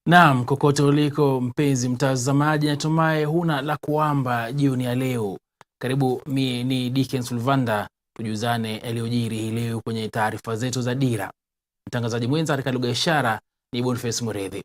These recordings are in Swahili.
Naam, kokote uliko mpenzi mtazamaji, natumai huna la kuamba jioni ya leo. Karibu, mimi ni Dickens Luvanda, tujuzane yaliyojiri hii leo kwenye taarifa zetu za Dira. Mtangazaji mwenza katika lugha ya ishara ni Boniface Muredhi.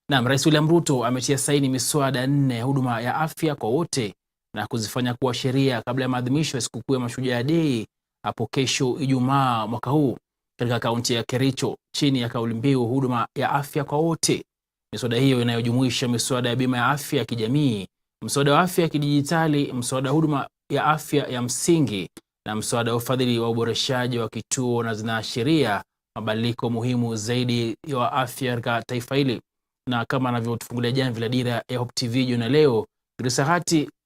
Naam, Rais William Ruto ametia saini miswada 4 ya huduma ya afya kwa wote na kuzifanya kuwa sheria kabla ya maadhimisho ya sikukuu ya Mashujaa Day hapo kesho Ijumaa mwaka huu katika kaunti ya Kericho chini ya kauli mbiu huduma ya afya kwa wote. Miswada hiyo inayojumuisha miswada ya bima ya afya ya kijamii, mswada wa afya ya kidijitali, mswada wa huduma ya afya ya msingi na mswada wa ufadhili wa uboreshaji wa kituo, na zinaashiria mabadiliko muhimu zaidi ya afya katika taifa hili. Na kama anavyotufungulia jamvi la Dira ya Hope TV jioni leo, Dira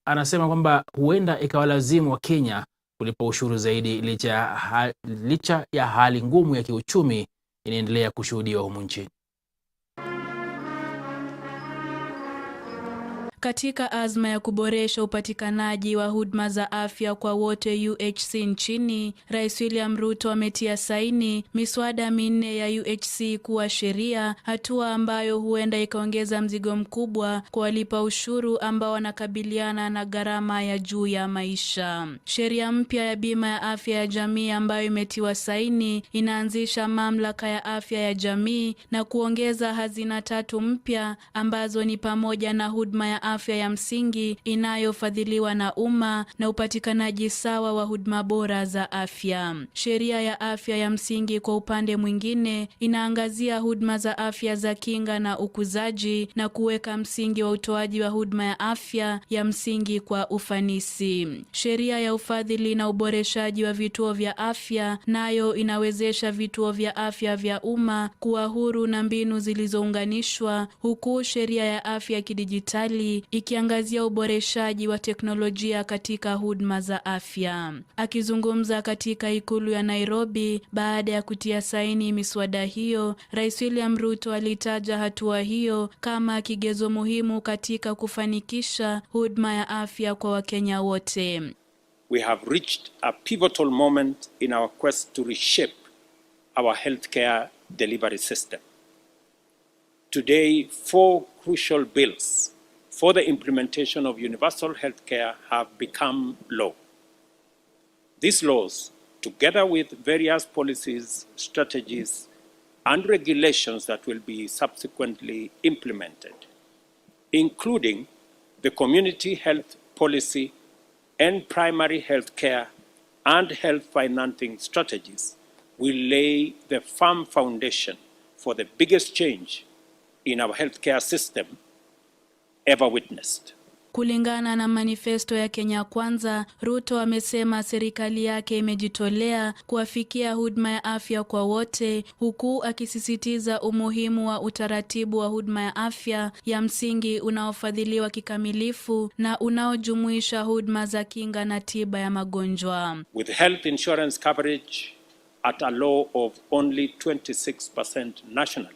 anasema kwamba huenda ikawalazimu wa Kenya kulipa ushuru zaidi licha ya hali ngumu ya kiuchumi inaendelea kushuhudiwa humu nchini. Katika azma ya kuboresha upatikanaji wa huduma za afya kwa wote UHC nchini, Rais William Ruto ametia saini miswada 4 ya UHC kuwa sheria, hatua ambayo huenda ikaongeza mzigo mkubwa kwa walipa ushuru ambao wanakabiliana na gharama ya juu ya maisha. Sheria mpya ya bima ya afya ya jamii ambayo imetiwa saini inaanzisha mamlaka ya afya ya jamii na kuongeza hazina 3 mpya ambazo ni pamoja na huduma ya afya ya msingi inayofadhiliwa na umma na upatikanaji sawa wa huduma bora za afya. Sheria ya afya ya msingi kwa upande mwingine inaangazia huduma za afya za kinga na ukuzaji na kuweka msingi wa utoaji wa huduma ya afya ya msingi kwa ufanisi. Sheria ya ufadhili na uboreshaji wa vituo vya afya nayo inawezesha vituo vya afya vya umma kuwa huru na mbinu zilizounganishwa, huku sheria ya afya kidijitali ikiangazia uboreshaji wa teknolojia katika huduma za afya. Akizungumza katika ikulu ya Nairobi baada ya kutia saini miswada hiyo, Rais William Ruto alitaja hatua hiyo kama kigezo muhimu katika kufanikisha huduma ya afya kwa Wakenya wote. We have reached a pivotal moment in our quest to reshape our healthcare delivery system. Today, 4 crucial bills for the implementation of universal healthcare have become law. These laws, together with various policies, strategies, and regulations that will be subsequently implemented, including the community health policy and primary health care and health financing strategies, will lay the firm foundation for the biggest change in our healthcare system ever witnessed. Kulingana na manifesto ya Kenya Kwanza, Ruto amesema serikali yake imejitolea kuwafikia huduma ya afya kwa wote, huku akisisitiza umuhimu wa utaratibu wa huduma ya afya ya msingi unaofadhiliwa kikamilifu na unaojumuisha huduma za kinga na tiba ya magonjwa. With health insurance coverage at a low of only 26% nationally,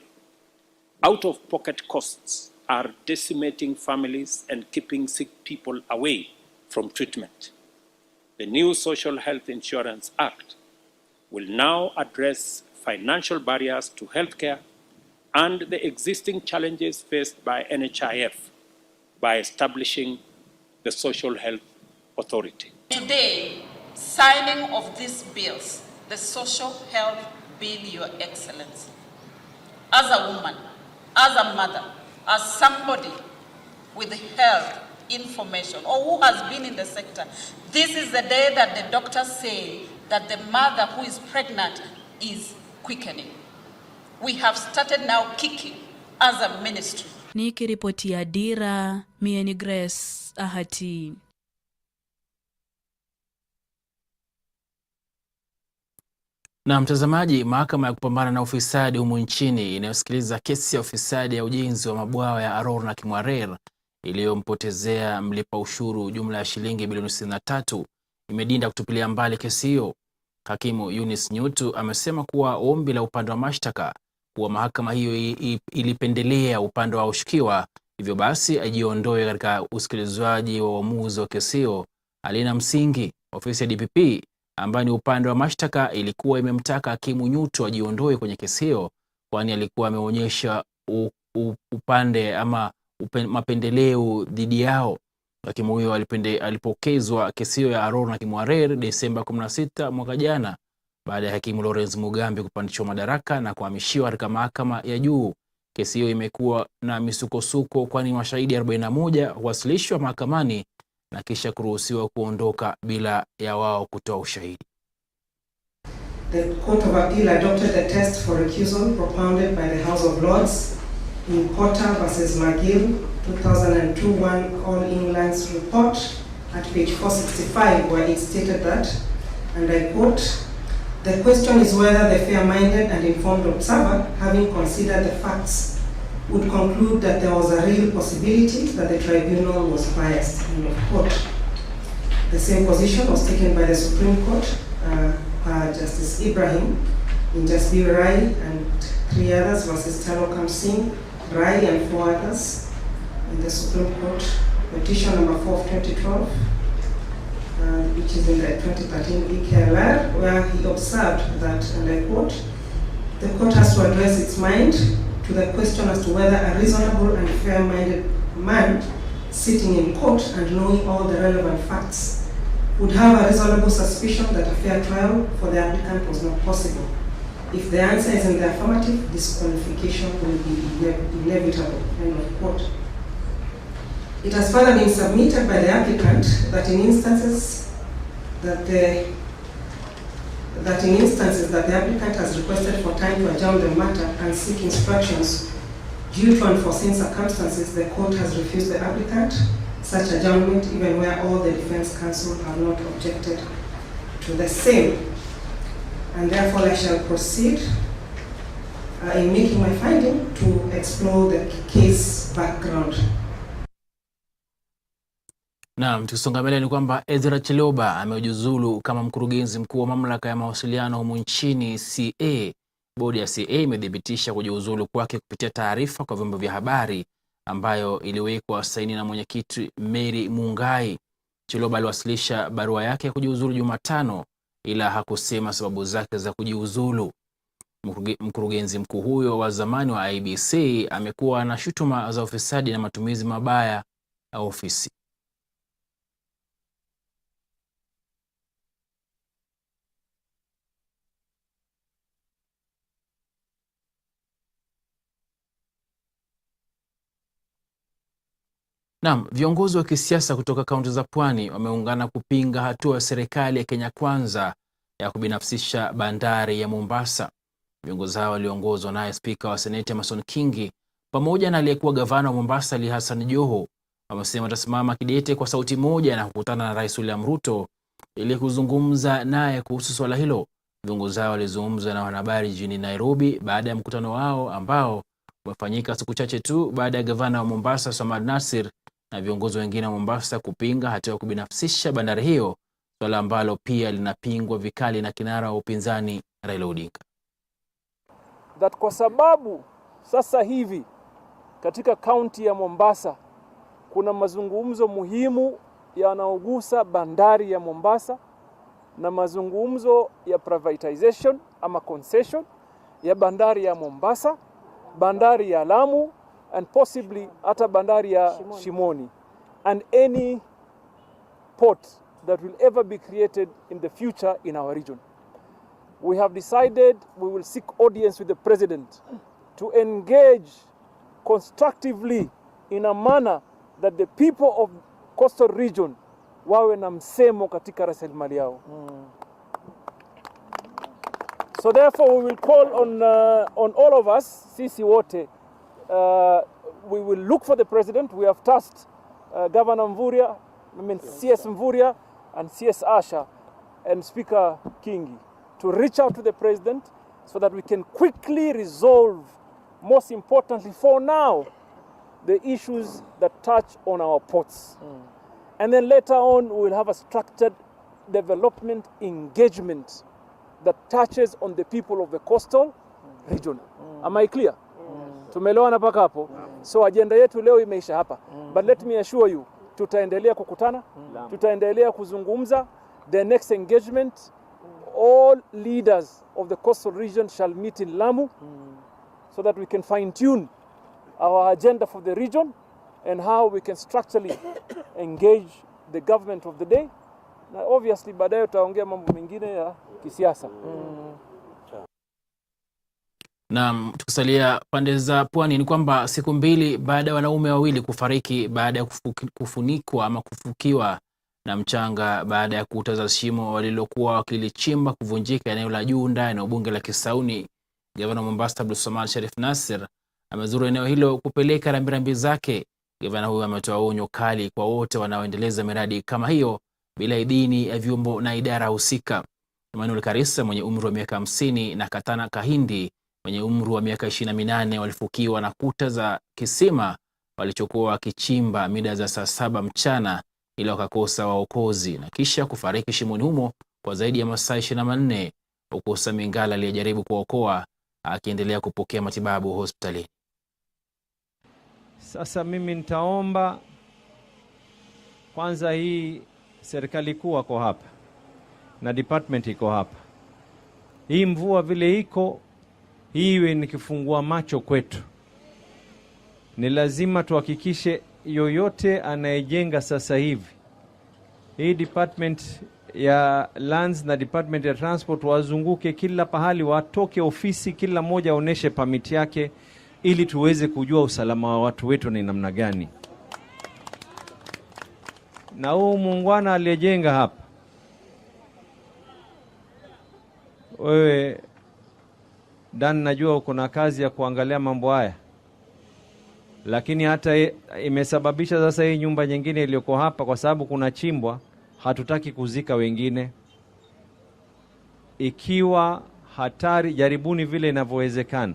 out-of-pocket costs are decimating families and keeping sick people away from treatment. The new Social Health Insurance Act will now address financial barriers to healthcare and the existing challenges faced by NHIF by establishing the Social Health Authority. Today, signing of these bills, the Social Health Bill, Your Excellency, as a woman, as a mother, as somebody with health information or who has been in the sector, this is the day that the doctors say that the mother who is pregnant is quickening. We have started now kicking as a ministry. Nikiripotia Dira, mie ni Grace Ahati. Na mtazamaji, mahakama ya kupambana na ufisadi humu nchini inayosikiliza kesi ya ufisadi ya ujenzi wa mabwawa ya Aror na Kimwarer iliyompotezea mlipa ushuru jumla ya shilingi bilioni 63 imedinda kutupilia mbali kesi hiyo. Hakimu Eunice Nyutu amesema kuwa ombi la upande wa mashtaka kuwa mahakama hiyo ilipendelea upande wa ushukiwa, hivyo basi ajiondoe katika usikilizwaji wa uamuzi wa kesi hiyo halina msingi. Ofisi ya DPP ambayo ni upande wa mashtaka ilikuwa imemtaka hakimu Nyutu ajiondoe kwenye kesi hiyo, kwani alikuwa ameonyesha upande ama mapendeleo dhidi yao. Hakimu huyo alipokezwa kesi hiyo ya Aror na Kimwarer Desemba 16 mwaka jana baada ya hakimu Lawrence Mugambi kupandishwa madaraka na kuhamishiwa katika mahakama ya juu. Kesi hiyo imekuwa na misukosuko kwani mashahidi 41 huwasilishwa mahakamani na kisha kuruhusiwa kuondoka bila ya wao kutoa ushahidi. The Court of Appeal adopted a test for recusal propounded by the House of Lords in Potter versus McGill 2002-1 All England's report at page 465, where it stated that, and I quote, "The question is whether the fair-minded and informed observer, having considered the facts, would conclude that there was a real possibility that the tribunal was biased." End of quote. The same position was taken by the Supreme Court, Justice Ibrahim in Jasbir Rai and 3 others versus Talokam Singh, Rai and 4 others in the Supreme Court, petition number 4 of 2012, which is in the 2013 EKLR, where he observed that, and I quote, "The court has to address its mind to the question as to whether a reasonable and fair-minded man sitting in court and knowing all the relevant facts would have a reasonable suspicion that a fair trial for the applicant was not possible. If the answer is in the affirmative, disqualification will be inevitable." End of quote. It has further been submitted by the applicant that in instances that the applicant has requested for time to adjourn the matter and seek instructions due to unforeseen circumstances, the court has refused the applicant such adjournment even where all the defense counsel have not objected to the same. And therefore I shall proceed in making my finding to explore the case background. Naam, tukisonga mbele ni kwamba Ezra Chiloba amejiuzulu kama mkurugenzi mkuu wa mamlaka ya mawasiliano humu nchini CA. Bodi ya CA imedhibitisha kujiuzulu kwake kupitia taarifa kwa vyombo vya habari ambayo iliwekwa saini na mwenyekiti Mary Mungai. Chiloba aliwasilisha barua yake ya kujiuzulu Jumatano ila hakusema sababu zake za kujiuzulu. Mkurugenzi mkuu huyo wa zamani wa IBC amekuwa na shutuma za ufisadi na matumizi mabaya ya ofisi. Naam, viongozi wa kisiasa kutoka kaunti za Pwani wameungana kupinga hatua ya serikali ya Kenya Kwanza ya kubinafsisha bandari ya Mombasa. Viongozi hao waliongozwa naye Spika wa Seneti Amason Kingi pamoja na aliyekuwa gavana wa Mombasa Ali Hassan Joho. Wamesema watasimama kidete kwa sauti moja na kukutana na Rais William Ruto ili kuzungumza naye kuhusu swala hilo. Viongozi hao walizungumza na wanahabari jijini Nairobi baada ya mkutano wao ambao umefanyika siku chache tu baada ya gavana wa Mombasa Samad Nasir na viongozi wengine wa Mombasa kupinga hatua ya kubinafsisha bandari hiyo, swala ambalo pia linapingwa vikali na kinara wa upinzani Raila Odinga. That kwa sababu sasa hivi katika kaunti ya Mombasa kuna mazungumzo muhimu yanayogusa bandari ya Mombasa na mazungumzo ya privatization ama concession ya bandari ya Mombasa, bandari ya Lamu, and possibly hata bandari ya Shimoni, and any port that will ever be created in the future in our region. We have decided we will seek audience with the President to engage constructively in a manner that the people of coastal region wawe na msemo katika rasilimali yao. So therefore we will call on all of us, sisi wote, we will look for the President. We have tasked Governor Mvurya, CS Mvurya and CS Asha and Speaker Kingi to reach out to the President so that we can quickly resolve, most importantly for now, the issues that touch on our ports. And then later on, we will have a structured development engagement that touches on the people of the coastal region. Am I clear? Tumeelewana paka hapo? So agenda yetu leo imeisha hapa. But let me assure you, tutaendelea kukutana, tutaendelea kuzungumza. The next engagement, all leaders of the coastal region shall meet in Lamu so that we can fine-tune our agenda for the region, and how we can structurally engage the government of the day. Na obviously baadaye tutaongea mambo mengine ya kisiasa. Na tukisalia pande za pwani ni kwamba siku mbili baada ya wanaume wawili kufariki baada ya kufunikwa ama kufukiwa na mchanga baada ya kuta za shimo walilokuwa wakilichimba kuvunjika eneo la juu ndani ya bunge la Kisauni, Gavana Mombasa Abdulswamad Sharif Nassir amezuru eneo hilo kupeleka rambirambi zake. Gavana huyo ametoa onyo kali kwa wote wanaoendeleza miradi kama hiyo bila idhini ya vyombo na idara husika. Emmanuel Karisa mwenye umri wa miaka 50 na Katana Kahindi mwenye umri wa miaka 28 walifukiwa na kuta za kisima walichokuwa wakichimba mida za saa 7 mchana ila wakakosa waokozi na kisha kufariki shimoni humo kwa zaidi ya masaa 24, huku Samingala aliyejaribu kuokoa akiendelea kupokea matibabu hospitalini. Sasa mimi nitaomba kwanza, hii serikali kuu wako hapa na department iko hapa, hii mvua vile iko hiwe ni kifungua macho kwetu. Ni lazima tuhakikishe yoyote anayejenga sasa hivi, hii department ya lands na department ya transport wazunguke kila pahali, watoke ofisi kila moja aoneshe permit yake, ili tuweze kujua usalama wa watu wetu ni namna gani. Na huu muungwana aliyejenga hapa, wewe Dan, najua uko na kazi ya kuangalia mambo haya, lakini hata imesababisha sasa hii nyumba nyingine iliyoko hapa, kwa sababu kuna chimbwa, hatutaki kuzika wengine. Ikiwa hatari, jaribuni vile inavyowezekana.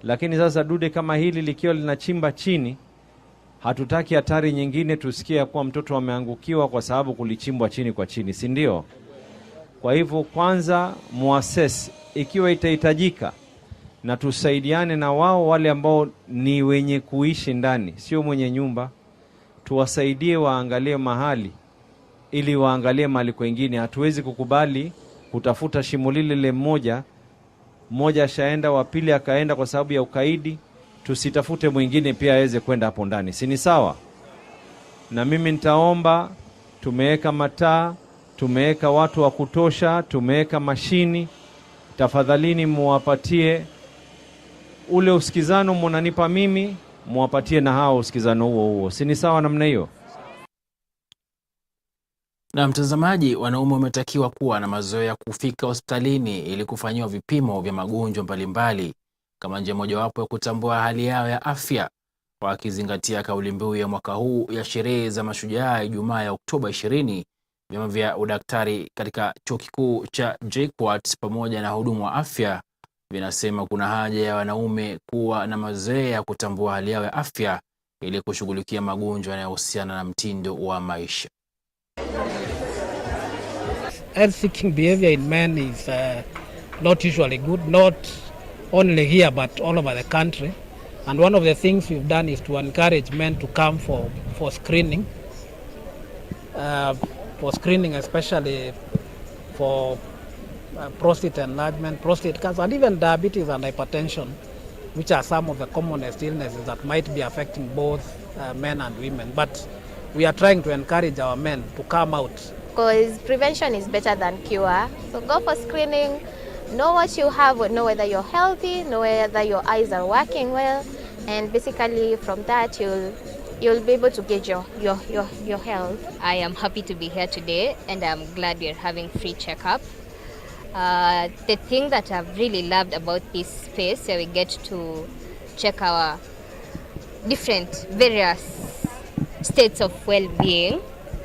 Lakini sasa dude kama hili likiwa linachimba chini, hatutaki hatari nyingine tusikie kuwa mtoto ameangukiwa kwa sababu kulichimbwa chini kwa chini, si ndio? Kwa hivyo kwanza muassess ikiwa itahitajika, na tusaidiane na wao wale ambao ni wenye kuishi ndani, sio mwenye nyumba, tuwasaidie waangalie mahali ili waangalie mahali kwingine. Hatuwezi kukubali kutafuta shimo lile mmoja ashaenda, wa pili akaenda kwa sababu ya ukaidi, tusitafute mwingine pia aweze kwenda hapo ndani. Si ni sawa? Na mimi nitaomba, tumeweka mataa, tumeweka watu wa kutosha, tumeweka mashini, tafadhalini muwapatie ule usikizano mnanipa mimi, muwapatie na hao usikizano huo. Si ni sawa namna hiyo? Na mtazamaji, wanaume wametakiwa kuwa na mazoea ya kufika hospitalini ili kufanyiwa vipimo vya magonjwa mbalimbali kama njia mojawapo ya kutambua hali yao ya afya, wakizingatia kauli mbiu ya mwaka huu ya sherehe za mashujaa Ijumaa ya Octoba 20. Vyama vya udaktari katika chuo kikuu cha JKUAT pamoja na hudumu wa afya vinasema kuna haja ya wanaume kuwa na mazoea ya kutambua hali yao ya afya ili kushughulikia magonjwa yanayohusiana na mtindo wa maisha. Health-seeking behavior in men is not usually good, not only here but all over the country. And one of the things we've done is to encourage men to come for screening. For screening, especially for prostate enlargement, prostate cancer, and even diabetes and hypertension, which are some of the commonest illnesses that might be affecting both men and women. But we are trying to encourage our men to come out. Because prevention is better than cure. So go for screening, know what you have, know whether you're healthy, know whether your eyes are working well, and basically from that you'll be able to gauge your health. I am happy to be here today, and I'm glad we're having free checkup. The thing that I've really loved about this space, where we get to check our different various states of well-being.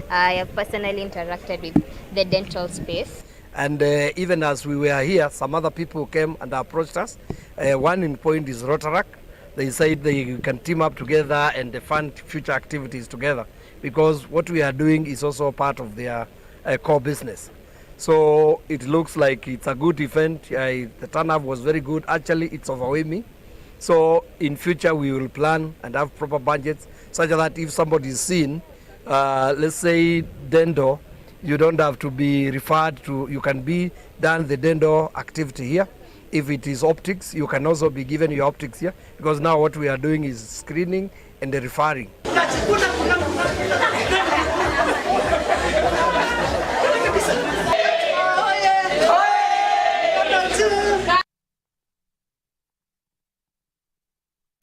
I have personally interacted with the dental space. And even as we were here, some other people came and approached us. One in point is Rotaract. They said they can team up together and fund future activities together, because what we are doing is also part of their core business. So it looks like it's a good event. The turnout was very good. Actually, it's overwhelming. So in future, we will plan and have proper budgets such that if somebody is seen, let's say dendo, you don't have to be referred to, you can be done the dendo activity here. If it is optics, you can also be given your optics here, because now what we are doing is screening and referring.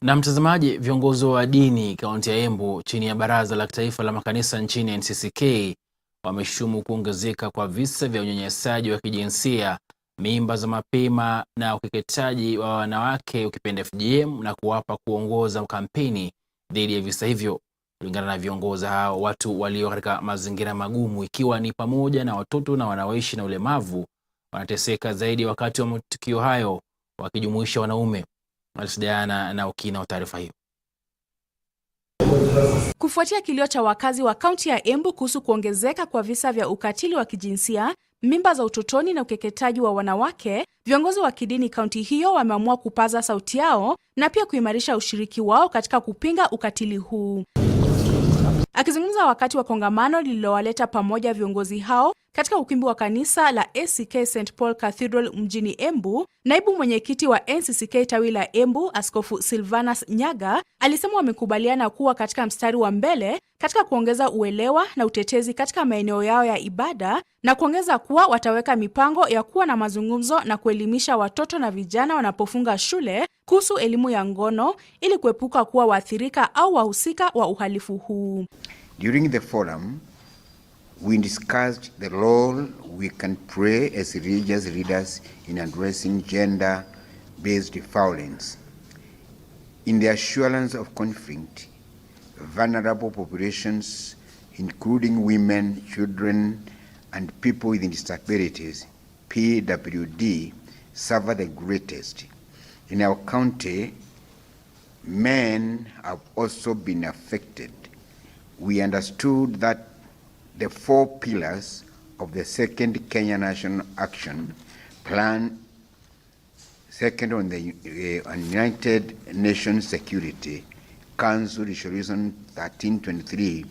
Na mtazamaji, viongozi wa dini kaunti ya Embu chini ya Baraza la Kitaifa la Makanisa nchini NCCK wameshutumu kuongezeka kwa visa vya unyanyasaji wa kijinsia, mimba za mapema na ukeketaji wa wanawake ukipenda FGM, na kuwapa kuongoza kampeni dhidi ya visa hivyo. Kulingana na viongozi hao, watu walio katika mazingira magumu, ikiwa ni pamoja na watoto na wanaoishi na ulemavu, wanateseka zaidi wakati wa matukio hayo, wakijumuisha wanaume. Diana na ukina wa taarifa hiyo. Kufuatia kilio cha wakazi wa kaunti ya Embu kuhusu kuongezeka kwa visa vya ukatili wa kijinsia, mimba za utotoni na ukeketaji wa wanawake, viongozi wa kidini kaunti hiyo wameamua kupaza sauti yao na pia kuimarisha ushiriki wao katika kupinga ukatili huu. Akizungumza wakati wa kongamano lililowaleta pamoja viongozi hao katika ukumbi wa kanisa la ACK St Paul Cathedral mjini Embu, naibu mwenyekiti wa NCCK tawi la Embu, Askofu Silvanus Nyaga, alisema wamekubaliana kuwa katika mstari wa mbele katika kuongeza uelewa na utetezi katika maeneo yao ya ibada, na kuongeza kuwa wataweka mipango ya kuwa na mazungumzo na kuelimisha watoto na vijana wanapofunga shule kuhusu elimu ya ngono ili kuepuka kuwa waathirika au wahusika wa uhalifu huu. During the forum, we discussed the role we can play as religious leaders in addressing gender-based violence, in the assurance of conflict. Vulnerable populations, including women, children, and people with disabilities, PWD, suffer the greatest. In our county, men have also been affected. We understood that the 4 pillars of the second Kenya National Action Plan, second on the United Nations Security Council Resolution 1323,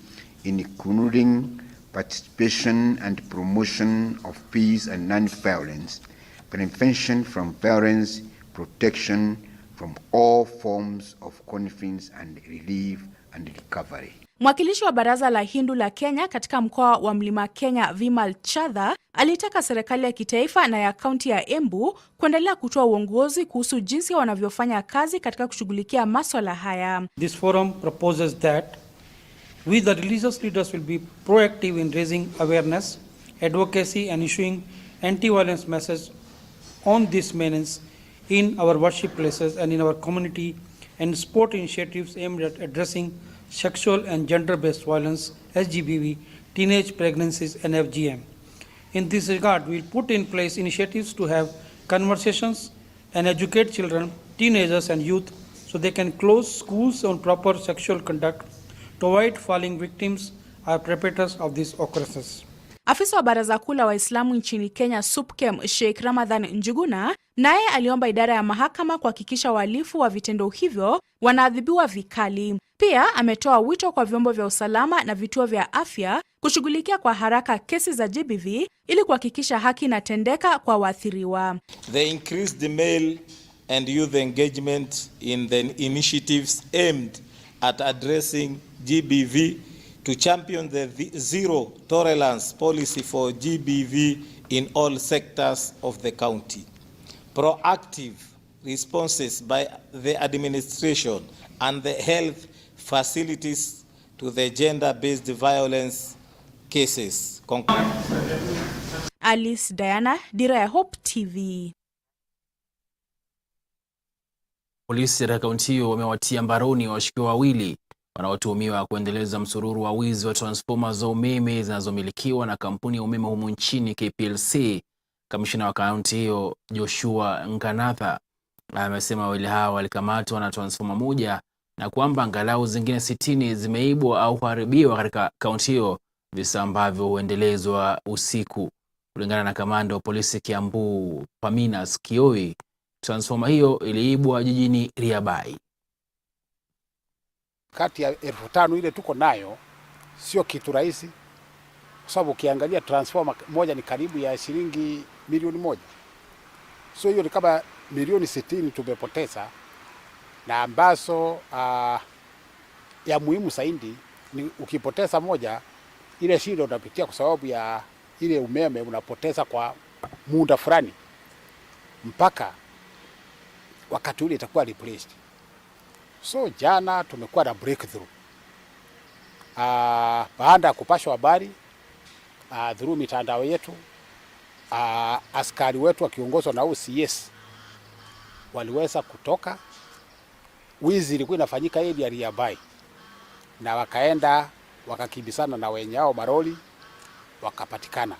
including participation and promotion of peace and non-violence, prevention from violence, protection from all forms of conflict, and relief and recovery. Mwakilishi wa Baraza la Hindu la Kenya katika mkoa wa Mlima Kenya, Vimal Chadha, alitaka serikali ya kitaifa na ya kaunti ya Embu kuendelea kutoa uongozi kuhusu jinsi wanavyofanya kazi katika kushughulikia masuala haya. This forum proposes that we the religious leaders will be proactive in raising awareness, advocacy and issuing anti-violence message on this menace in our worship places and in our community, and support initiatives aimed at addressing sexual and gender-based violence, SGBV, teenage pregnancies and FGM. In this regard, we will put in place initiatives to have conversations and educate children, teenagers and youth so they can close schools on proper sexual conduct to avoid falling victims or perpetrators of these occurrences. Afisa wa Baraza Kuu la Waislamu nchini Kenya, SUPKEM, Sheikh Ramadhan Njuguna, naye aliomba idara ya mahakama kuhakikisha wahalifu wa vitendo hivyo wanaadhibiwa vikali. Pia ametoa wito kwa vyombo vya usalama na vituo vya afya kushughulikia kwa haraka kesi za GBV ili kuhakikisha haki inatendeka kwa waathiriwa. They increased the male and youth engagement in the initiatives aimed at addressing GBV, to champion the zero tolerance policy for GBV in all sectors of the county. Proactive responses by the administration and the health facilities to the gender-based violence cases. Alice Diana, Dira ya Hope TV. Polisi katika kaunti hiyo wamewatia mbaroni washukiwa wawili wanaotuhumiwa kuendeleza msururu wa wizi wa transformer za umeme zinazomilikiwa na kampuni ya umeme humu nchini KPLC. Kamishina wa kaunti hiyo Joshua Ungana amesema wawili hao walikamatwa na transformer moja na kwamba angalau zingine 60 zimeibwa au kuharibiwa katika kaunti hiyo, visa ambavyo huendelezwa usiku. Kulingana na kamanda wa polisi Kiambu Paminas Kioi, transformer hiyo iliibwa jijini Riabai. Kati ya 5,000 ile tuko nayo sio kitu rahisi, kwa sababu ukiangalia transformer moja ni karibu ya shilingi milioni 1. So hiyo ni kama milioni 60 tumepoteza, na ambazo ya muhimu zaidi ni ukipoteza moja, ile shida unapitia kwa sababu ya ile umeme unapoteza kwa muda fulani mpaka wakati ule itakuwa replaced. So jana tumekuwa na breakthrough baada ya kupashwa habari through mitandao yetu. Askari wetu wakiongozwa na OCS waliweza kutoka. Wizi ilikuwa inafanyika area nearby, na wakaenda wakakimbisana na wenye hao maroli wakapatikana.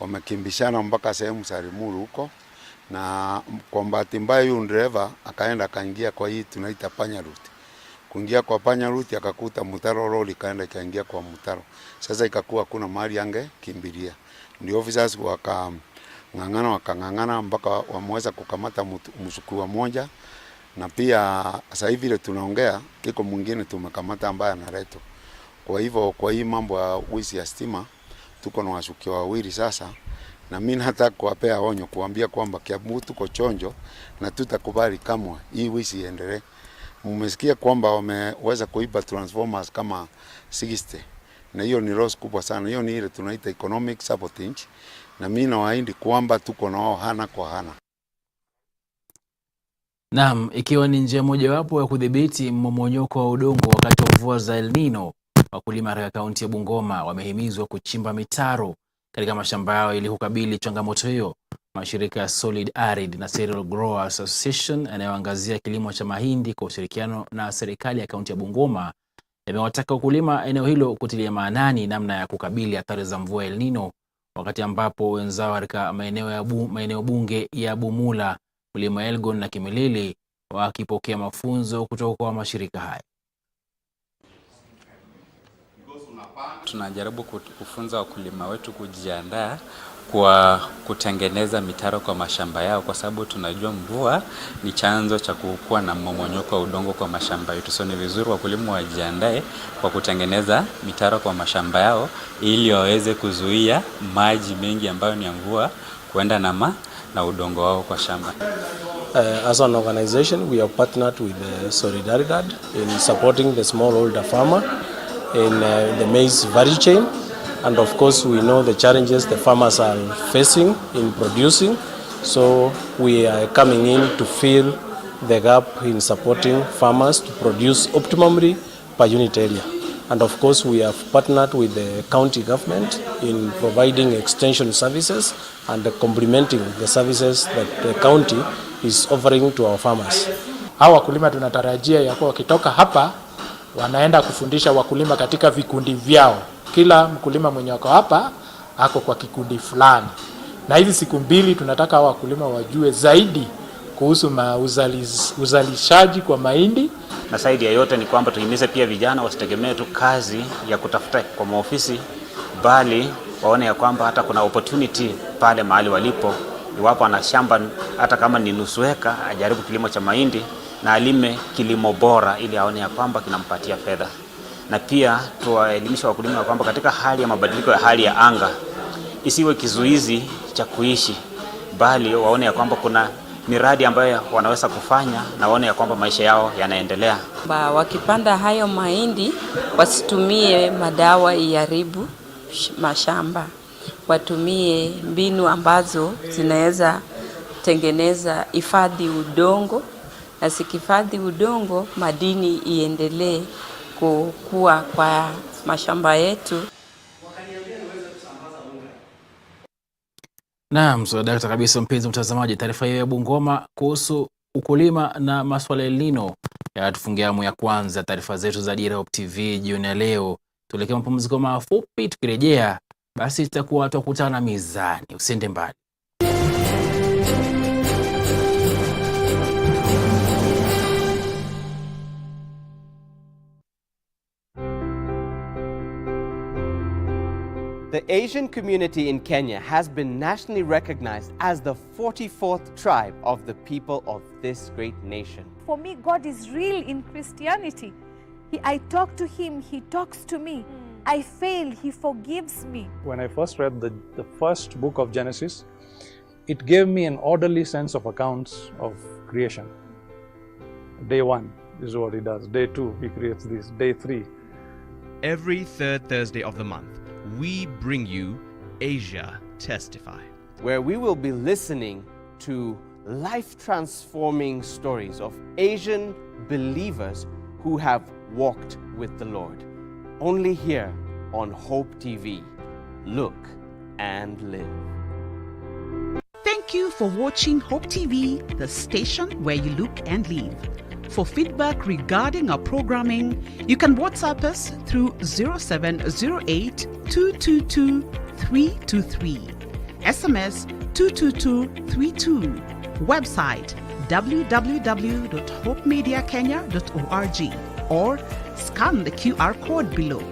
Wamekimbishana mpaka sehemu za Limuru huko, na kwa bahati mbaya yule dereva akaenda akaingia kwa hii tunaita panya route. Kuingia kwa panya route akakuta mtaro, lori kaenda ikaingia kwa mtaro. Sasa ikakuwa kuna mahali angekimbilia. Ndio officers wakang'ang'ana mpaka wameweza kukamata mshukiwa mmoja, na pia sasa hivi ile tunaongea iko mwingine tumekamata ambaye analetwa. Kwa hivyo kwa hii mambo ya wizi ya stima tuko na washukiwa wawili sasa, na mimi nataka kuwapea onyo, kuambia kwamba Kiambu tuko chonjo na tutakubali kamwe hii wizi iendelee. Mmesikia kwamba wameweza kuiba transformers kama 60, na hiyo ni loss kubwa sana. Hiyo ni ile tunaita economic sabotage, na mimi nawaahidi kwamba tuko nao hana kwa hana. Naam, ikiwa ni njia mojawapo ya kudhibiti mmomonyoko wa udongo wakati wa mvua za El Nino, wakulima katika kaunti ya Bungoma wamehimizwa kuchimba mitaro katika mashamba yao ili kukabili changamoto hiyo. Mashirika ya Solid Arid na Cereal Growers Association yanayoangazia kilimo cha mahindi kwa ushirikiano na serikali ya kaunti ya Bungoma yamewataka wakulima eneo hilo kutilia maanani namna ya kukabili athari za mvua El Nino, wakati ambapo wenzao katika maeneo bunge ya Bumula, Mlima Elgon na Kimilili wakipokea mafunzo kutoka kwa mashirika haya. Tunajaribu kufunza wakulima wetu kujiandaa kwa kutengeneza mitaro kwa mashamba yao, kwa sababu tunajua mvua ni chanzo cha kukua na mmomonyoko wa udongo kwa mashamba yetu. So ni vizuri wakulima wajiandae kwa kutengeneza mitaro kwa mashamba yao ili waweze kuzuia maji mengi ambayo ni ya mvua kuenda na udongo wao kwa shamba. As an organization, we have partnered with Solidaridad in supporting the smallholder farmer in the maize value chain, and of course we know the challenges the farmers are facing in producing, so we are coming in to fill the gap in supporting farmers to produce optimally per unit area. And of course we have partnered with the county government in providing extension services and complementing the services that the county is offering to our farmers. Hawa wakulima tunatarajia ya kuwa wakitoka hapa wanaenda kufundisha wakulima katika vikundi vyao. Kila mkulima mwenye wako hapa ako kwa kikundi fulani, na hizi siku mbili tunataka hawa wakulima wajue zaidi kuhusu uzalishaji kwa mahindi. Na zaidi ya yote ni kwamba tuhimize pia vijana wasitegemee tu kazi ya kutafuta kwa maofisi, bali waone ya kwamba hata kuna opportunity pale mahali walipo. Iwapo ana shamba hata kama ni nusu eka, ajaribu kilimo cha mahindi na alime kilimo bora ili aone ya kwamba kinampatia fedha. Na pia tuwaelimisha wakulima kwamba katika hali ya mabadiliko ya hali ya anga isiwe kizuizi cha kuishi, bali waone ya kwamba kuna miradi ambayo wanaweza kufanya na waone ya kwamba maisha yao yanaendelea. Wakipanda hayo mahindi wasitumie madawa iharibu mashamba, watumie mbinu ambazo zinaweza tengeneza hifadhi udongo, na sikifadhi udongo madini iendelee kukua kwa mashamba yetu. Naam, so dakta kabisa mpenzi mtazamaji, taarifa hiyo ya Bungoma kuhusu ukulima na masuala ya El Nino yatufungia awamu ya kwanza taarifa zetu za Dira TV jioni ya leo. Tuelekee mapumziko mafupi, tukirejea basi tutakuwa tukutana Mizani. Usiende mbali. The Asian community in Kenya has been nationally recognized as the 44th tribe of the people of this great nation. For me, God is real in Christianity. I talk to Him, He talks to me. I fail, He forgives me. When I first read the first book of Genesis, it gave me an orderly sense of accounts of creation. Day 1 is what he does. Day 2, he creates this. Day 3. Every third Thursday of the month, we bring you Asia Testify, where we will be listening to life-transforming stories of Asian believers who have walked with the Lord. Only here on Hope TV. Look and live. Thank you for watching Hope TV, the station where you look and live. For feedback regarding our programming, you can WhatsApp us through 0708 222 323, SMS 22232, website www.hopemediakenya.org, or scan the QR code below.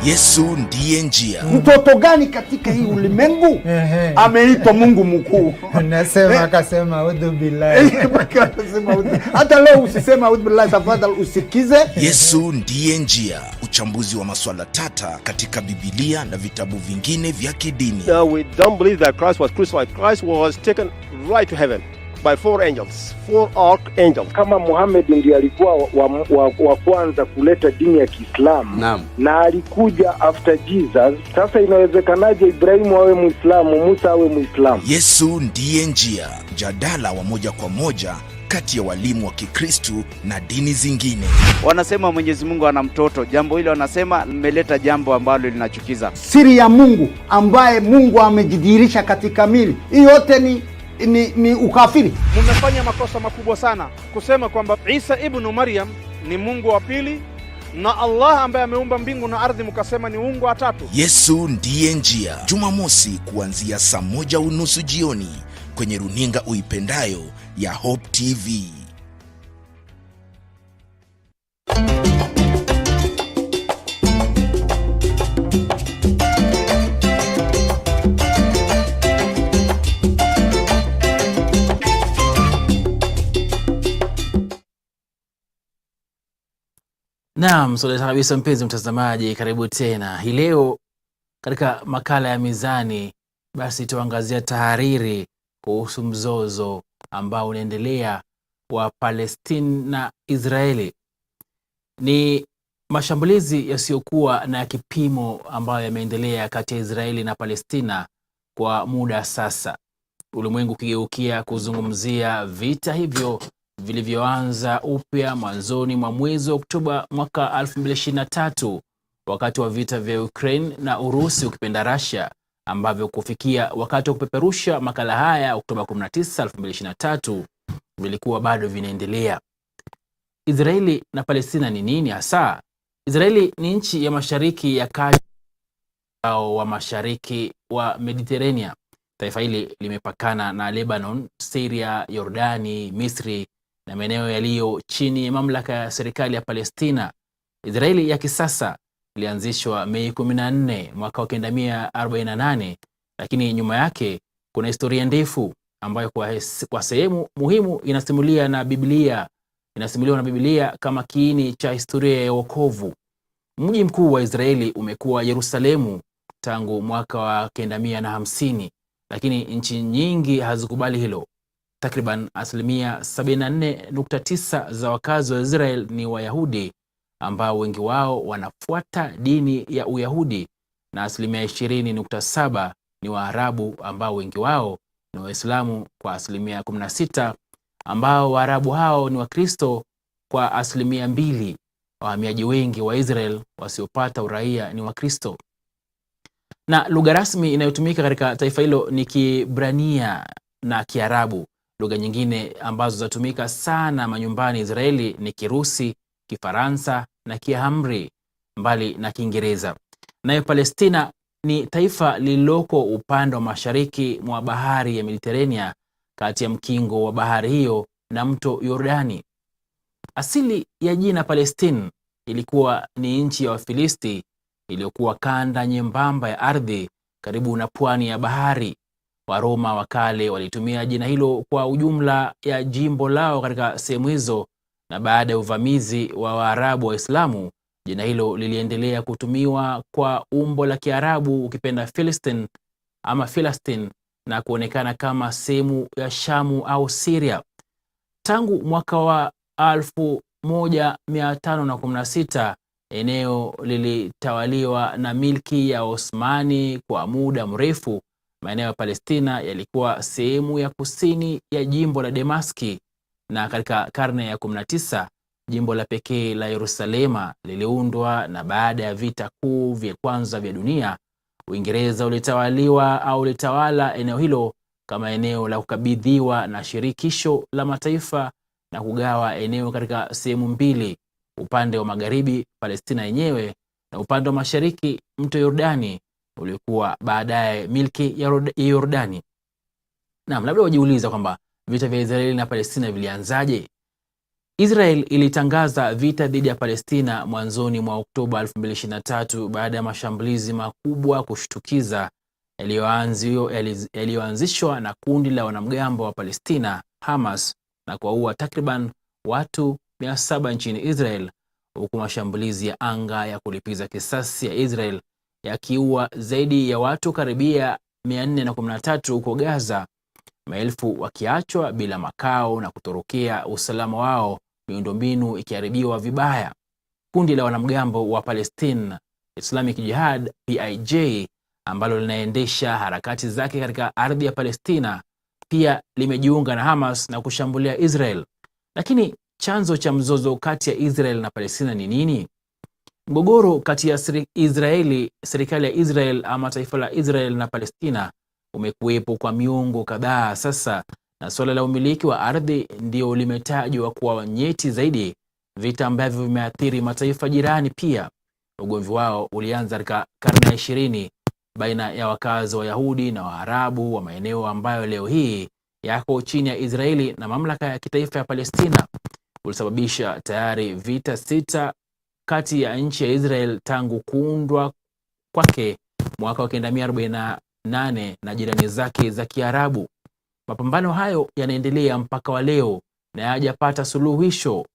Yesu ndiye njia. Mtoto gani katika hii ulimwengu ameitwa Mungu mkuu? Nasema akasema udhu billahi. Hata leo usisema udhu billahi, tafadhali usikize. Yesu ndiye njia. Uchambuzi wa masuala tata katika Biblia na vitabu vingine vya kidini. We don't believe that Christ was crucified. Christ was taken right to heaven by 4 angels, 4 archangels. Kama Muhammad ndiye alikuwa wa kwanza kuleta dini ya Kiislamu, na alikuja after Jesus, sasa inawezekanaje Ibrahimu awe Muislamu, Musa awe Muislamu? Yesu ndiye njia. Jadala wa moja kwa moja kati ya walimu wa Kikristo na dini zingine. Wanasema Mwenyezi Mungu ana mtoto. Jambo hilo wanasema limeleta jambo ambalo linachukiza. Siri ya Mungu ambaye Mungu amejidhihirisha katika mili. Hii yote ni ukafiri. Mmefanya makosa makubwa sana kusema kwamba Isa ibn Maryam ni Mungu wa pili na Allah ambaye ameumba mbingu na ardhi mkasema ni Mungu wa tatu. Yesu ndiye njia. Jumamosi kuanzia saa 1:30 jioni kwenye runinga uipendayo ya Hope TV. Naam, swala kabisa mpenzi mtazamaji, karibu tena. Hii leo katika makala ya Mizani basi tuangazia tahariri kuhusu mzozo ambao unaendelea wa Palestina na Israeli. Ni mashambulizi yasiyokuwa na kipimo ambayo yameendelea kati ya Israeli na Palestina kwa muda sasa. Ulimwengu ukigeukia kuzungumzia vita hivyo vilivyoanza upya mwanzoni mwa mwezi Octoba mwaka 2023 wakati wa vita vya Ukraine na Urusi ukipenda Russia, ambavyo kufikia wakati wa kupeperusha makala haya Octoba 19, 2023 vilikuwa bado vinaendelea. Israeli na Palestina ni nini hasa? Israeli ni nchi ya mashariki ya kati wa mashariki wa Mediterania. Taifa hili limepakana na Lebanon, Syria, Yordani, Misri na maeneo yaliyo chini ya mamlaka ya serikali ya Palestina. Israeli ya kisasa ilianzishwa Mei 14 mwaka 1948, lakini nyuma yake kuna historia ndefu ambayo kwa sehemu muhimu inasimuliwa na Biblia kama kiini cha historia ya wokovu. Mji mkuu wa Israeli umekuwa Yerusalemu tangu mwaka wa 1950, lakini nchi nyingi hazikubali hilo. Takriban 74.9% za wakazi wa Israel ni Wayahudi ambao wengi wao wanafuata dini ya Uyahudi, na 20.7% ni Waarabu ambao wengi wao ni Waislamu kwa 16%, ambao Waarabu hao ni Wakristo kwa 2%. Wahamiaji wengi wa Israel wasiopata uraia ni Wakristo. Na lugha rasmi inayotumika katika taifa hilo ni Kiebrania na Kiarabu. Lugha nyingine ambazo zatumika sana manyumbani Israeli ni Kirusi, Kifaransa na Kiamri, mbali na Kiingereza. Nayo Palestina ni taifa lililoko upande wa mashariki mwa bahari ya Mediterania, kati ya mkingo wa bahari hiyo na mto Yordani. Asili ya jina Palestina ilikuwa ni nchi ya Wafilisti iliyokuwa kanda nyembamba ya ardhi karibu na pwani ya bahari. Waroma wa kale walitumia jina hilo kwa ujumla ya jimbo lao katika sehemu hizo, na baada ya uvamizi wa Waarabu Waislamu, jina hilo liliendelea kutumiwa kwa umbo la Kiarabu, ukipenda Philistine ama Philistine, na kuonekana kama sehemu ya Shamu au Syria. Tangu mwaka wa 1516 eneo lilitawaliwa na milki ya Osmani kwa muda mrefu. Maeneo ya Palestina yalikuwa sehemu ya kusini ya jimbo la Dameski, na katika karne ya 19 jimbo la pekee la Yerusalema liliundwa, na baada ya vita kuu vya kwanza vya dunia, Uingereza ulitawala eneo hilo kama eneo la kukabidhiwa na shirikisho la mataifa na kugawa eneo katika sehemu mbili: upande wa magharibi Palestina yenyewe na upande wa mashariki mto Yordani ulikuwa baadaye milki ya Yordani. Naam, labda wajiuliza kwamba vita vya Israeli na Palestina vilianzaje? Israel ilitangaza vita dhidi ya Palestina mwanzoni mwa Oktoba 2023 baada ya mashambulizi makubwa kushtukiza yaliyoanzishwa na kundi la wanamgambo wa Palestina Hamas na kuwaua takriban watu 700 nchini Israel, huku mashambulizi ya anga ya kulipiza kisasi ya Israel yakiua zaidi ya watu karibia 413 huko Gaza, maelfu wakiachwa bila makao na kutorokea usalama wao, miundombinu ikiharibiwa vibaya. Kundi la wanamgambo wa Palestine Islamic Jihad PIJ, ambalo linaendesha harakati zake katika ardhi ya Palestina, pia limejiunga na Hamas na kushambulia Israel. Lakini chanzo cha mzozo kati ya Israel na Palestina ni nini? Mgogoro kati ya serikali ya Israel ama taifa la Israel na Palestina umekuwepo kwa miongo kadhaa sasa, na suala la umiliki wa ardhi ndio limetajwa kuwa nyeti zaidi, vita ambavyo vimeathiri mataifa jirani pia. Ugomvi wao ulianza katika karne ya 20 baina ya wakazi wa Yahudi na Waarabu wa maeneo ambayo leo hii yako chini ya Israeli na mamlaka ya kitaifa ya Palestina. Ulisababisha tayari vita 6 kati ya nchi ya Israel tangu kuundwa kwake mwaka wa 1948 na jirani zake za Kiarabu. Mapambano hayo yanaendelea mpaka wa leo na hayajapata suluhisho.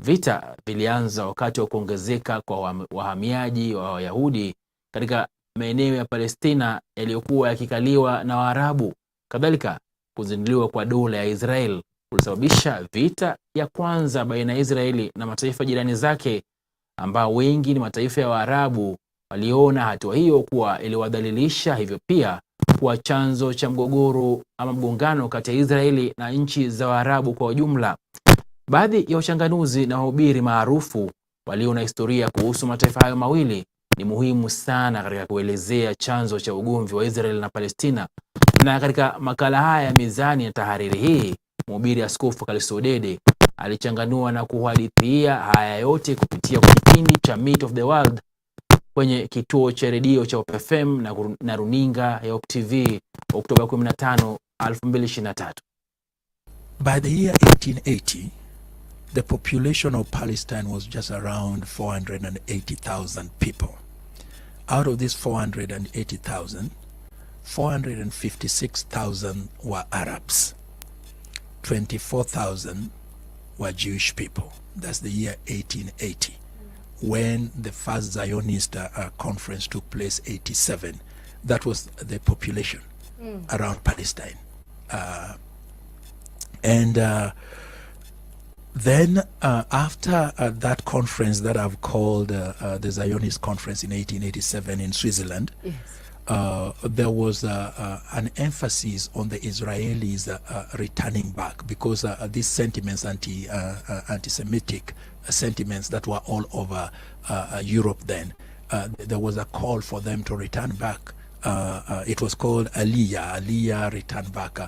Vita vilianza wakati wa kuongezeka kwa wahamiaji wa Wayahudi katika maeneo ya Palestina yaliyokuwa yakikaliwa na Waarabu. Kadhalika, kuzinduliwa kwa dola ya Israel kulisababisha vita ya kwanza baina ya Israeli na mataifa jirani zake, ambao wengi ni mataifa ya Waarabu. Waliona hatua hiyo kuwa iliwadhalilisha, hivyo pia kuwa chanzo cha mgogoro ama mgongano kati ya Israeli na nchi za Waarabu kwa ujumla. Baadhi ya wachanganuzi na wahubiri maarufu walio na historia kuhusu mataifa hayo mawili ni muhimu sana katika kuelezea chanzo cha ugomvi wa Israel na Palestina. Na katika makala haya ya Mizani na tahariri hii, mhubiri Askofu Kalisodede alichanganua na kuhadithia haya yote kupitia kwa kipindi cha Meat of the World kwenye kituo cha redio cha Hope FM na runinga ya Hope TV Octoba 15, 2023. By the year 1880, the population of Palestine was just around 480,000 people. Out of these 480,000, 456,000 were Arabs. 24,000 were Jewish people. That's the year 1880. When the first Zionist conference took place, 87, that was the population around Palestine. Then after that conference that I've called the Zionist conference in 1887 in Switzerland, yes. There was an emphasis on the Israelis returning back, because these sentiments, anti-Semitic sentiments that were all over Europe then, there was a call for them to return back. It was called Aliyah return back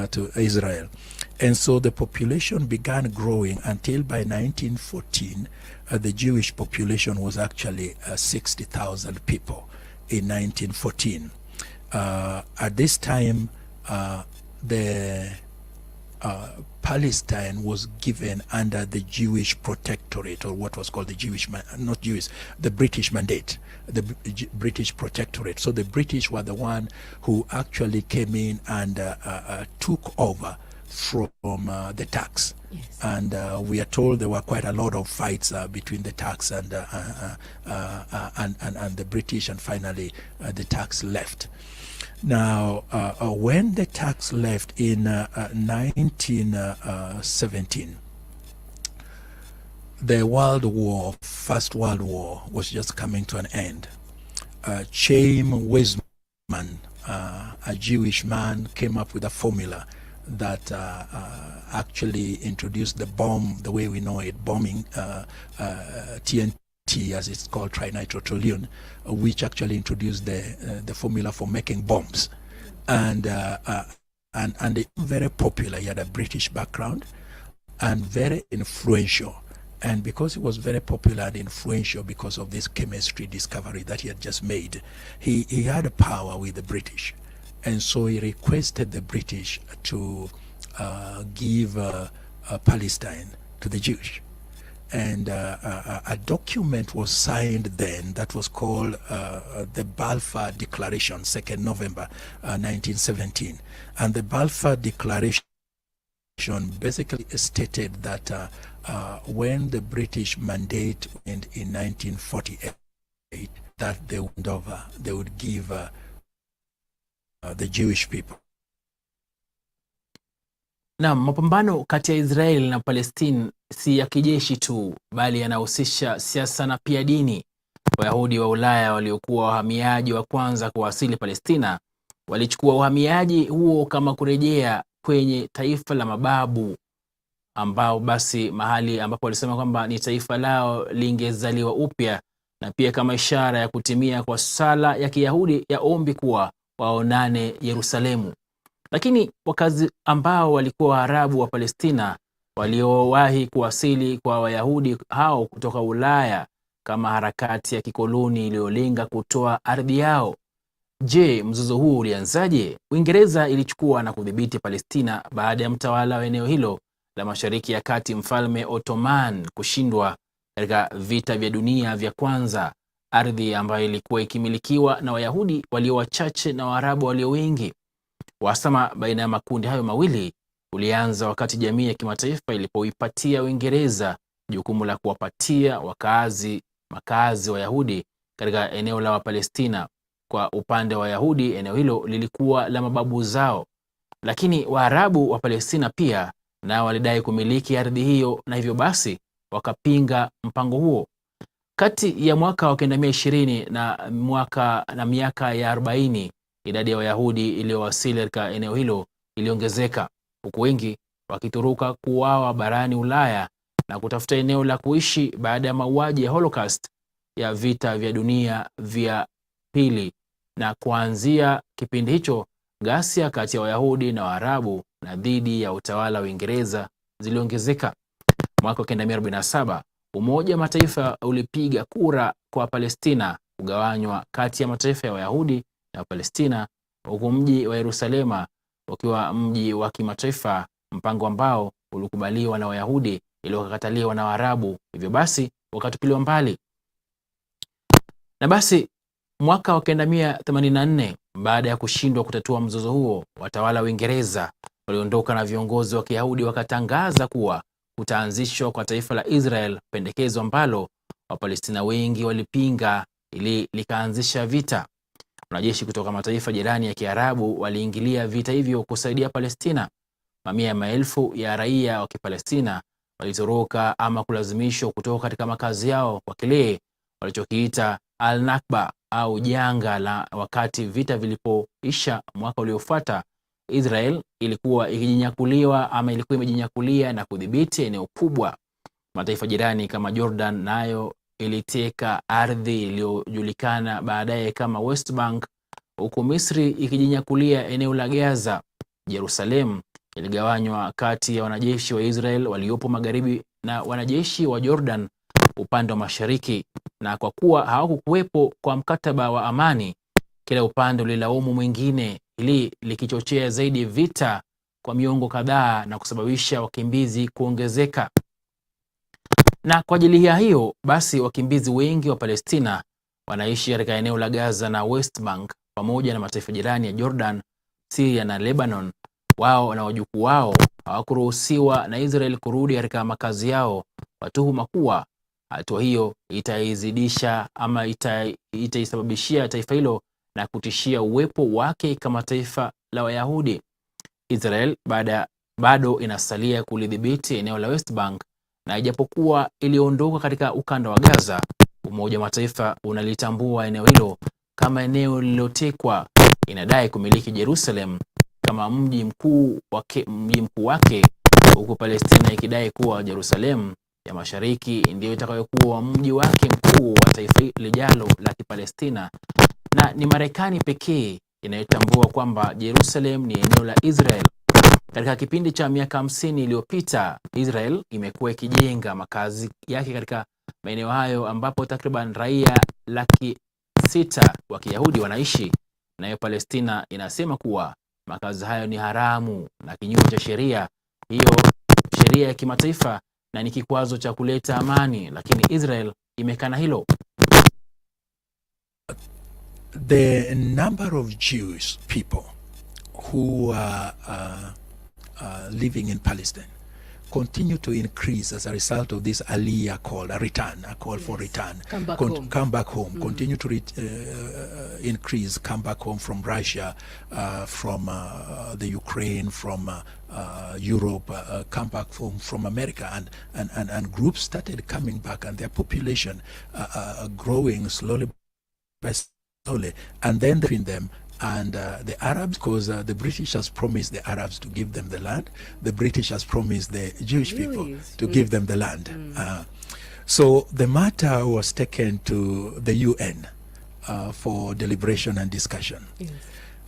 to Israel. And so the population began growing until by 1914, the Jewish population was actually 60,000 people in 1914. At this time, the Palestine was given under the Jewish protectorate, or what was called the British mandate, the British protectorate. So the British were the one who actually came in and took over from the Turks. Yes. And we are told there were quite a lot of fights between the Turks and the British, and finally the Turks left. Now, when the Turks left in 1917, the First World War was just coming to an end. Chaim Weizmann, a Jewish man, came up with a formula that actually introduced the bomb, the way we know it, bombing, TNT, as it's called, trinitrotoluene, which actually introduced the formula for making bombs. And very popular. He had a British background and very influential. And because he was very popular and influential because of this chemistry discovery that he had just made, he had a power with the British. And so he requested the British to give Palestine to the Jews. And a document was signed then that was called the Balfour Declaration, 2nd November 1917. And the Balfour Declaration basically stated that when the British mandate went in 1948, that they would give the Jewish people. Na mapambano kati ya Israeli na Palestina si ya kijeshi tu, bali yanahusisha siasa na pia dini. Wayahudi wa Ulaya waliokuwa wahamiaji wa kwanza kuwasili Palestina walichukua uhamiaji huo kama kurejea kwenye taifa la mababu, ambao basi mahali ambapo walisema kwamba ni taifa lao lingezaliwa upya, na pia kama ishara ya kutimia kwa sala ya Kiyahudi ya ombi kuwa waonane Yerusalemu. Lakini wakazi ambao walikuwa Waarabu wa Palestina waliowahi kuwasili kwa Wayahudi hao kutoka Ulaya kama harakati ya kikoloni iliyolenga kutoa ardhi yao. Je, mzozo huu ulianzaje? Uingereza ilichukua na kudhibiti Palestina baada ya mtawala wa eneo hilo la Mashariki ya Kati, Mfalme Ottoman, kushindwa katika vita vya dunia vya kwanza, ardhi ambayo ilikuwa ikimilikiwa na Wayahudi walio wachache na Waarabu walio wengi. Uhasama baina ya makundi hayo mawili ulianza wakati jamii ya kimataifa ilipoipatia Uingereza jukumu la kuwapatia makazi Wayahudi katika eneo la Palestina. Kwa upande wa Wayahudi, eneo hilo lilikuwa la mababu zao, lakini Waarabu wa Palestina pia nao walidai kumiliki ardhi hiyo, na hivyo basi wakapinga mpango huo. Kati ya mwaka wa 1920 na miaka ya 40, idadi ya Wayahudi iliyowasili katika eneo hilo iliongezeka, huku wengi wakituruka kuuawa barani Ulaya na kutafuta eneo la kuishi baada ya mauaji ya Holocaust ya vita vya dunia vya pili. Na kuanzia kipindi hicho, ghasia kati ya Wayahudi na Waarabu na dhidi ya utawala wa Uingereza ziliongezeka. Mwaka 1947, Umoja wa Mataifa ulipiga kura kwa Palestina kugawanywa kati ya mataifa ya Wayahudi na Palestina, huku mji wa Yerusalema ukiwa mji wa kimataifa, mpango ambao ulikubaliwa na Wayahudi ili ukakataliwa na Waarabu, hivyo basi wakatupiliwa mbali. Na basi mwaka wa 1984, baada ya kushindwa kutatua mzozo huo, watawala wa Uingereza waliondoka na viongozi wa Kiyahudi wakatangaza kuwa kutaanzishwa kwa taifa la Israel, pendekezo ambalo Wapalestina wengi walipinga, ili likaanzisha vita. Wanajeshi kutoka mataifa jirani ya Kiarabu waliingilia vita hivyo kusaidia Palestina. Mamia ya maelfu ya raia wa Kipalestina walitoroka ama kulazimishwa kutoka katika makazi yao kwa kile walichokiita Al-Nakba au janga la wakati vita vilipoisha mwaka uliofuata. Israel ilikuwa imejinyakulia na kudhibiti eneo kubwa. Mataifa jirani kama Jordan nayo iliteka ardhi iliyojulikana baadaye kama West Bank, huku Misri ikijinyakulia eneo la Gaza. Yerusalemu iligawanywa kati ya wanajeshi wa Israel waliopo magharibi na wanajeshi wa Jordan upande wa mashariki, na kwa kuwa hawakukuwepo kwa mkataba wa amani, kila upande ulilaumu mwingine, ili likichochea zaidi vita kwa miongo kadhaa na kusababisha wakimbizi kuongezeka. Na kwa ajili ya hiyo basi, wakimbizi wengi wa Palestina wanaishi katika eneo la Gaza na West Bank pamoja na mataifa jirani ya Jordan, Syria na Lebanon. Wao na wajukuu wao hawakuruhusiwa na Israel kurudi katika makazi yao kwa tuhuma kuwa hatua hiyo itaizidisha ama itaisababishia taifa hilo na kutishia uwepo wake kama taifa la Wayahudi. Israel bado inasalia kulidhibiti eneo la West Bank, na ijapokuwa iliondoka katika ukanda wa Gaza, Umoja wa Mataifa unalitambua eneo hilo kama eneo lililotekwa. Inadai kumiliki Jerusalem kama mji mkuu wake, huku Palestina ikidai kuwa Jerusalem ya Mashariki ndio itakayokuwa mji wake mkuu wa taifa lijalo la Kipalestina, na ni Marekani pekee inayotambua kwamba Jerusalem ni eneo la Israel. Katika kipindi cha miaka 50 iliyopita, Israel imekuwa ikijenga makazi yake katika maeneo hayo ambapo takriban raia 600,000 wa Kiyahudi wanaishi, nayo Palestina inasema kuwa makazi hayo ni haramu na kinyume cha sheria ya kimataifa na ni kikwazo cha kuleta amani, lakini Israel imekana hilo. The number of Jewish people who are living in Palestine continue to increase as a result of this aliyah call, a call for return. Come back home. Continue to increase, come back home from Russia, from the Ukraine, from Europe, come back home from America, and groups started coming back, and their population growing slowly by slowly, and then between them and the Arabs, because the British has promised the Arabs to give them the land. The British has promised the Jewish people to give them the land. So the matter was taken to the UN for deliberation and discussion. Yes.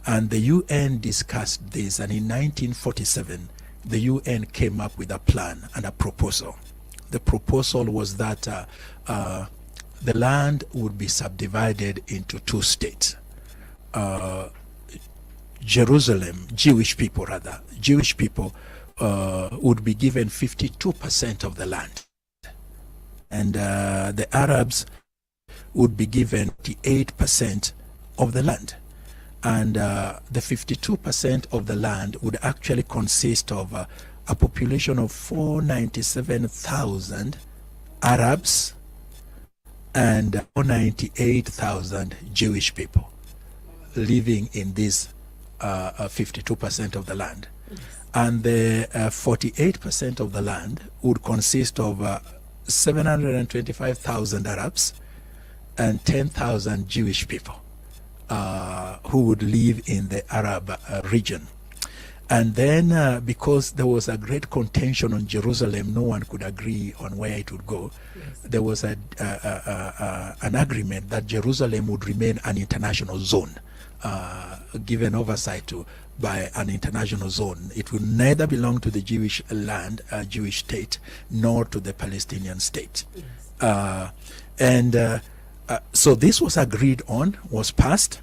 And the UN discussed this, and in 1947, the UN came up with a plan and a proposal. The proposal was that the land would be subdivided into 2 states. Jerusalem, Jewish people would be given 52% of the land, and the Arabs would be given 8% of the land. And the 52% of the land would actually consist of a population of 497,000 Arabs and 498,000 Jewish people living in this 52% of the land. Yes. And the 48% of the land would consist of 725,000 Arabs and 10,000 Jewish people who would live in the Arab region. And then because there was a great contention on Jerusalem, no one could agree on where it would go. Yes. There was an agreement that Jerusalem would remain an international zone, given oversight to by an international zone. It would neither belong to the Jewish land, Jewish state, nor to the Palestinian state. Yes. So this was agreed on, was passed.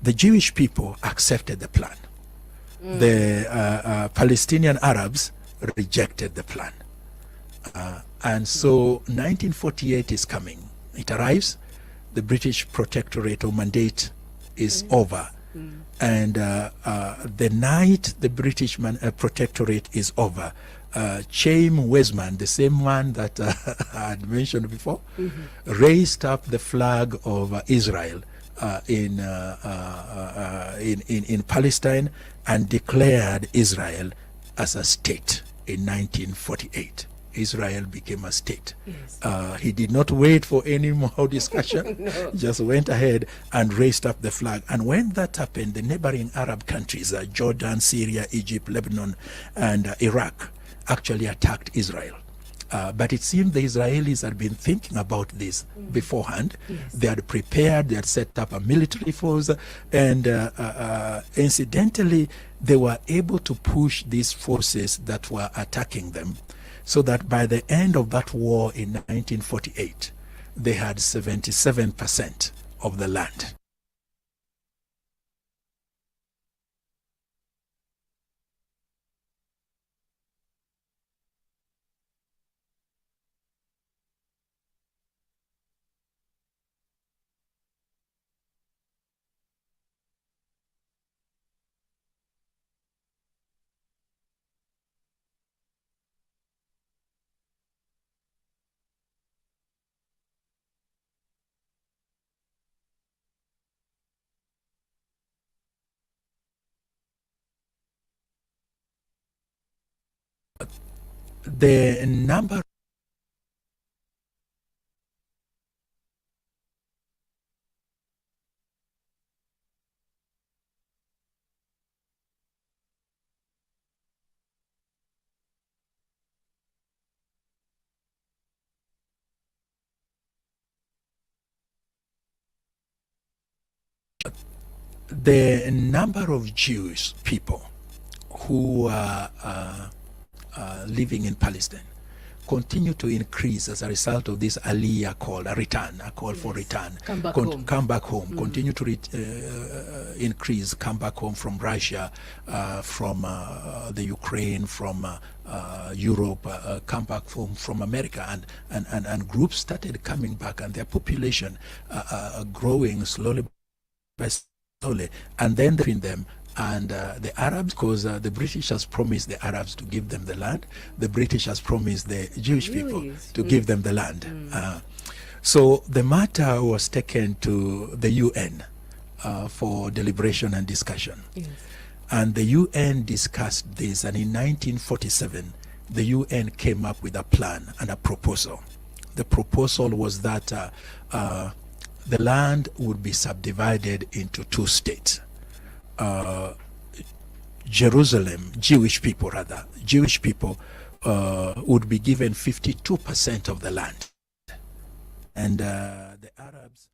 The Jewish people accepted the plan. The Palestinian Arabs rejected the plan. And so 1948 is coming. It arrives. The British protectorate or mandate is over. And the night the British protectorate is over, Chaim Weizmann, the same one that I had mentioned before, raised up the flag of Israel in Palestine and declared Israel as a state in 1948. Israel became a state. Yes. He did not wait for any more discussion. No. Just went ahead and raised up the flag. And when that happened, the neighboring Arab countries, Jordan, Syria, Egypt, Lebanon, and Iraq, actually attacked Israel. But it seemed the Israelis had been thinking about this beforehand. Yes. They had prepared, they had set up a military force, and incidentally, they were able to push these forces that were attacking them, so that by the end of that war in 1948, they had 77% of the land. The number of Jewish people who are living in Palestine continue to increase as a result of this aliyah call, a return, a call for return. Come back home. Come back home. Continue to increase, come back home from Russia, from the Ukraine, from Europe, come back home from America, and groups started coming back, and their population growing slowly by slowly, and then between them and the Arabs, because the British has promised the Arabs to give them the land. The British has promised the Jewish people to give them the land. So the matter was taken to the UN for deliberation and discussion. Yes. And the UN discussed this, and in 1947, the UN came up with a plan and a proposal. The proposal was that the land would be subdivided into 2 states. Jerusalem, Jewish people would be given 52% of the land. And the Arabs.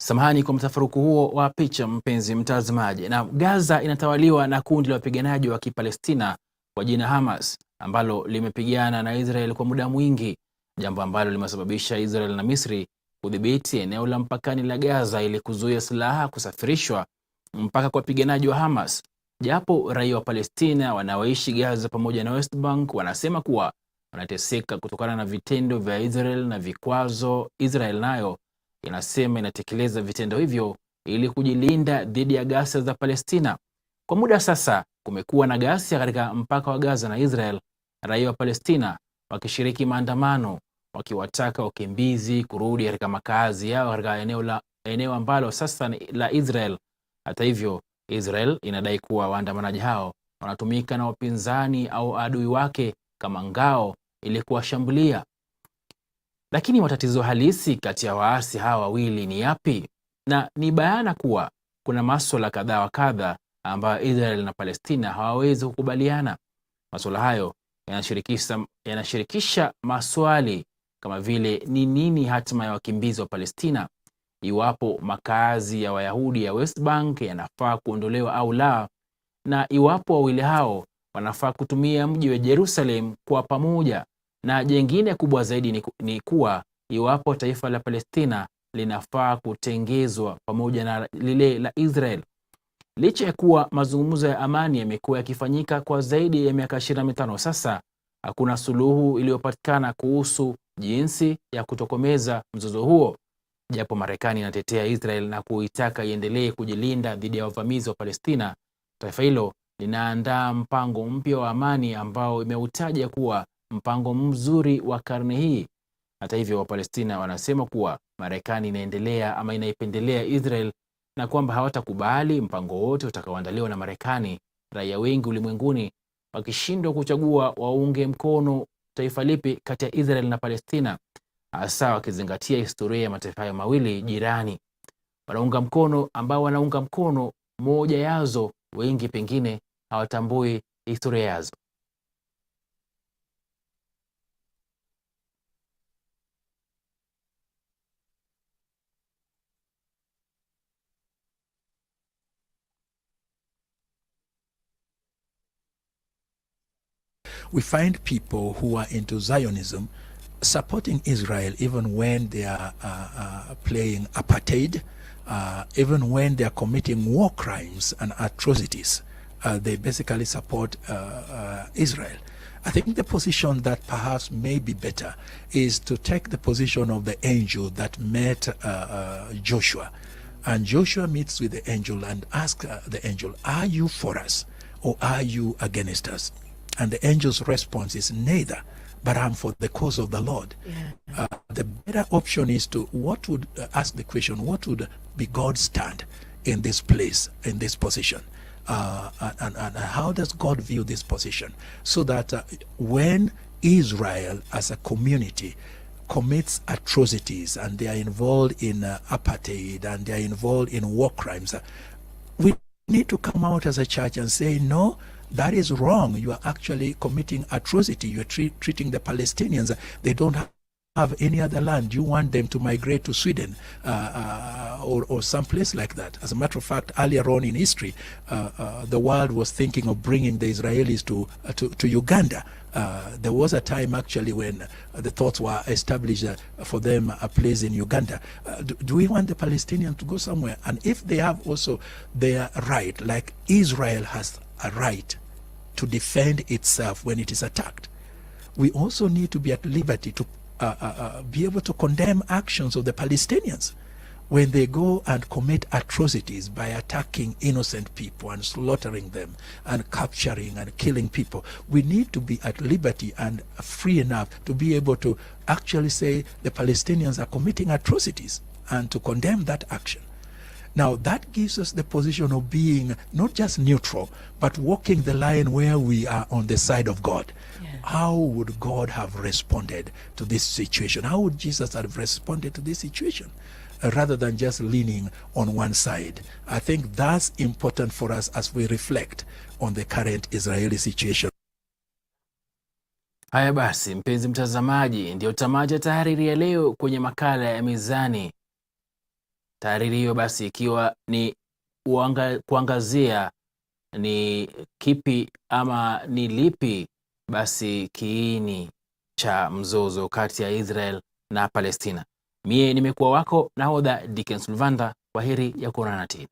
Samahani kwa mtafaruku huo wa picha, mpenzi mtazamaji. Na Gaza inatawaliwa na kundi la wapiganaji wa Kipalestina kwa jina Hamas, ambalo limepigana na Israel kwa muda mwingi, jambo ambalo limesababisha Israel na Misri kudhibiti eneo la mpakani la Gaza ili kuzuia silaha kusafirishwa mpaka kwa wapiganaji wa Hamas. Japo raia wa Palestina wanaoishi Gaza pamoja na West Bank wanasema kuwa wanateseka kutokana na vitendo vya Israel na vikwazo, Israel nayo inasema inatekeleza vitendo hivyo ili kujilinda dhidi ya ghasia za Palestina. Kwa muda sasa kumekuwa na ghasia katika mpaka wa Gaza na Israel, raia wa Palestina wakishiriki maandamano wakiwataka wakimbizi kurudi katika makazi yao katika eneo ambalo sasa ni la Israel. Hata hivyo, Israel inadai kuwa waandamanaji hao wanatumika na wapinzani au adui wake kama ngao ili kuwashambulia. Lakini matatizo halisi kati ya waasi hawa wawili ni yapi? Na ni bayana kuwa kuna masuala kadha wa kadha ambayo Israel na Palestina hawawezi kukubaliana. Masuala hayo yanashirikisha maswali kama vile ni nini hatima ya wakimbizi wa Palestina, iwapo makazi ya Wayahudi ya West Bank yanafaa kuondolewa au la, na iwapo wawili hao wanafaa kutumia mji wa Jerusalem kwa pamoja, na jengine kubwa zaidi ni kuwa iwapo taifa la Palestina linafaa kutengezwa pamoja na lile la Israel. Licha ya kuwa mazungumzo ya amani yamekuwa yakifanyika kwa zaidi ya miaka 25 sasa, hakuna suluhu iliyopatikana kuhusu jinsi ya kutokomeza mzozo huo. Japo Marekani inatetea Israel na kuitaka iendelee kujilinda dhidi ya wavamizi wa Palestina, taifa hilo linaandaa mpango mpya wa amani ambao imeutaja kuwa mpango mzuri wa karne hii. Hata hivyo, Wapalestina wanasema kuwa Marekani inaipendelea Israel na kwamba hawatakubali mpango wote utakaoandaliwa na Marekani. Raia wengi ulimwenguni wakishindwa kuchagua waunge mkono taifa lipi kati ya Israel na Palestina, hasa wakizingatia historia ya mataifa hayo mawili jirani. Wanaunga mkono moja yazo, wengi pengine hawatambui historia yazo. We find people who are into Zionism supporting Israel even when they are playing apartheid, even when they are committing war crimes and atrocities. They basically support Israel. I think the position that perhaps may be better is to take the position of the angel that met Joshua. And Joshua meets with the angel and asks the angel, "Are you for us or are you against us?" And the angel's response is, "Neither, but I'm for the cause of the Lord." Yeah. The better option is to ask the question, what would be God's stand in this place, in this position? and how does God view this position? So that when Israel as a community commits atrocities and they are involved in apartheid and they are involved in war crimes, we need to come out as a church and say, no, that is wrong. You are actually committing atrocity. You are treating the Palestinians. They don't have any other land. You want them to migrate to Sweden or someplace like that. As a matter of fact, earlier on in history, the world was thinking of bringing the Israelis to Uganda. There was a time actually when the thoughts were established for them a place in Uganda. Do we want the Palestinians to go somewhere? And if they have also their right, like Israel has a right to defend itself when it is attacked, we also need to be at liberty to be able to condemn actions of the Palestinians when they go and commit atrocities by attacking innocent people and slaughtering them and capturing and killing people. We need to be at liberty and free enough to be able to actually say the Palestinians are committing atrocities and to condemn that action. Now that gives us the position of being not just neutral, but walking the line where we are on the side of God. Yeah. How would God have responded to this situation? How would Jesus have responded to this situation? Rather than just leaning on one side. I think that's important for us as we reflect on the current Israeli situation. Haya basi, mpenzi mtazamaji, ndio tamati ya tahariri ya leo kwenye makala ya Mizani. Tahariri hiyo basi ikiwa ni kuangazia ni kipi ama ni lipi basi kiini cha mzozo kati ya Israel na Palestina. Mie nimekuwa wako nahodha Dickens Luvanda. Kwaheri ya kuonana tena.